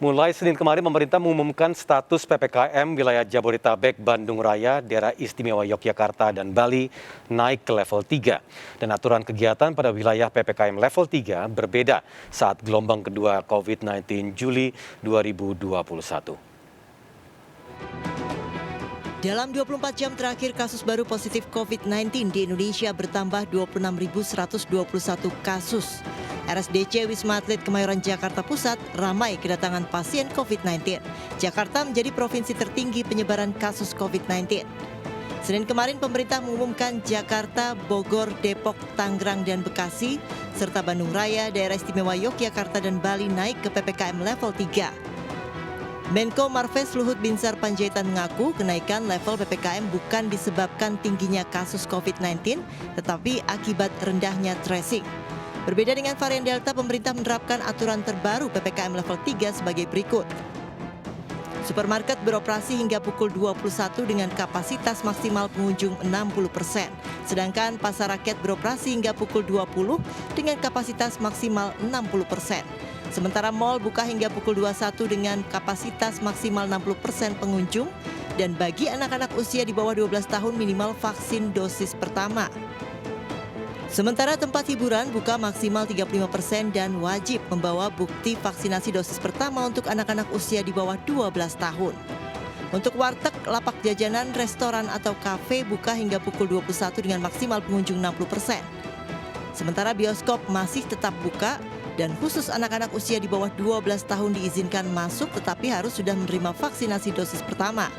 Mulai Senin kemarin, pemerintah mengumumkan status PPKM wilayah Jabodetabek, Bandung Raya, Daerah Istimewa Yogyakarta, dan Bali naik ke level 3. Dan aturan kegiatan pada wilayah PPKM level 3 berbeda saat gelombang kedua COVID-19 Juli 2021. Dalam 24 jam terakhir, kasus baru positif COVID-19 di Indonesia bertambah 26.121 kasus. RSDC Wisma Atlet Kemayoran Jakarta Pusat ramai kedatangan pasien COVID-19. Jakarta menjadi provinsi tertinggi penyebaran kasus COVID-19. Senin kemarin pemerintah mengumumkan Jakarta, Bogor, Depok, Tangerang, dan Bekasi, serta Bandung Raya, Daerah Istimewa Yogyakarta, dan Bali naik ke PPKM level 3. Menko Marves Luhut Binsar Panjaitan mengaku kenaikan level PPKM bukan disebabkan tingginya kasus COVID-19, tetapi akibat rendahnya tracing. Berbeda dengan varian Delta, pemerintah menerapkan aturan terbaru PPKM level 3 sebagai berikut. Supermarket beroperasi hingga pukul 21 dengan kapasitas maksimal pengunjung 60%. Sedangkan pasar rakyat beroperasi hingga pukul 20 dengan kapasitas maksimal 60%. Sementara mal buka hingga pukul 21 dengan kapasitas maksimal 60% pengunjung. Dan bagi anak-anak usia di bawah 12 tahun minimal vaksin dosis pertama. Sementara tempat hiburan buka maksimal 35% dan wajib membawa bukti vaksinasi dosis pertama untuk anak-anak usia di bawah 12 tahun. Untuk warteg, lapak jajanan, restoran atau kafe buka hingga pukul 21 dengan maksimal pengunjung 60%. Sementara bioskop masih tetap buka dan khusus anak-anak usia di bawah 12 tahun diizinkan masuk tetapi harus sudah menerima vaksinasi dosis pertama.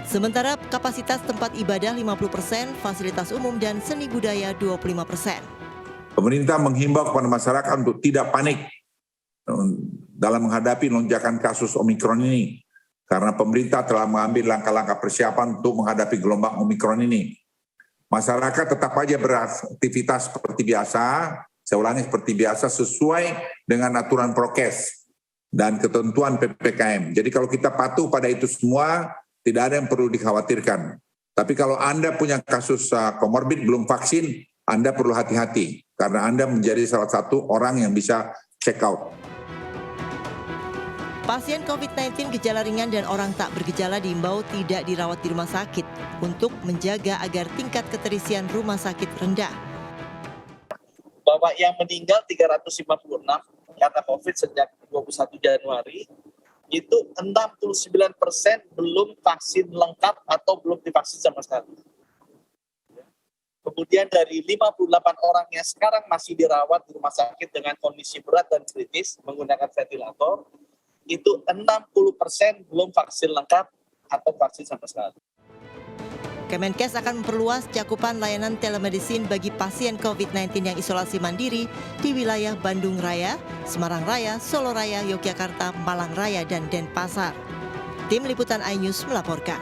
Sementara kapasitas tempat ibadah 50%, fasilitas umum dan seni budaya 25%. Pemerintah menghimbau kepada masyarakat untuk tidak panik dalam menghadapi lonjakan kasus Omikron ini. Karena pemerintah telah mengambil langkah-langkah persiapan untuk menghadapi gelombang Omikron ini. Masyarakat tetap saja beraktivitas seperti biasa, saya ulangi seperti biasa sesuai dengan aturan prokes dan ketentuan PPKM. Jadi kalau kita patuh pada itu semua, tidak ada yang perlu dikhawatirkan. Tapi kalau Anda punya kasus komorbid belum vaksin, Anda perlu hati-hati. Karena Anda menjadi salah satu orang yang bisa check out. Pasien COVID-19 gejala ringan dan orang tak bergejala diimbau tidak dirawat di rumah sakit untuk menjaga agar tingkat keterisian rumah sakit rendah. Bahwa yang meninggal 356 karena COVID sejak 21 Januari, itu 69% belum vaksin lengkap atau belum divaksin sama sekali. Kemudian dari 58 orang yang sekarang masih dirawat di rumah sakit dengan kondisi berat dan kritis menggunakan ventilator, itu 60% belum vaksin lengkap atau vaksin sama sekali. Kemenkes akan memperluas cakupan layanan telemedicine bagi pasien COVID-19 yang isolasi mandiri di wilayah Bandung Raya, Semarang Raya, Solo Raya, Yogyakarta, Malang Raya, dan Denpasar. Tim Liputan iNews melaporkan.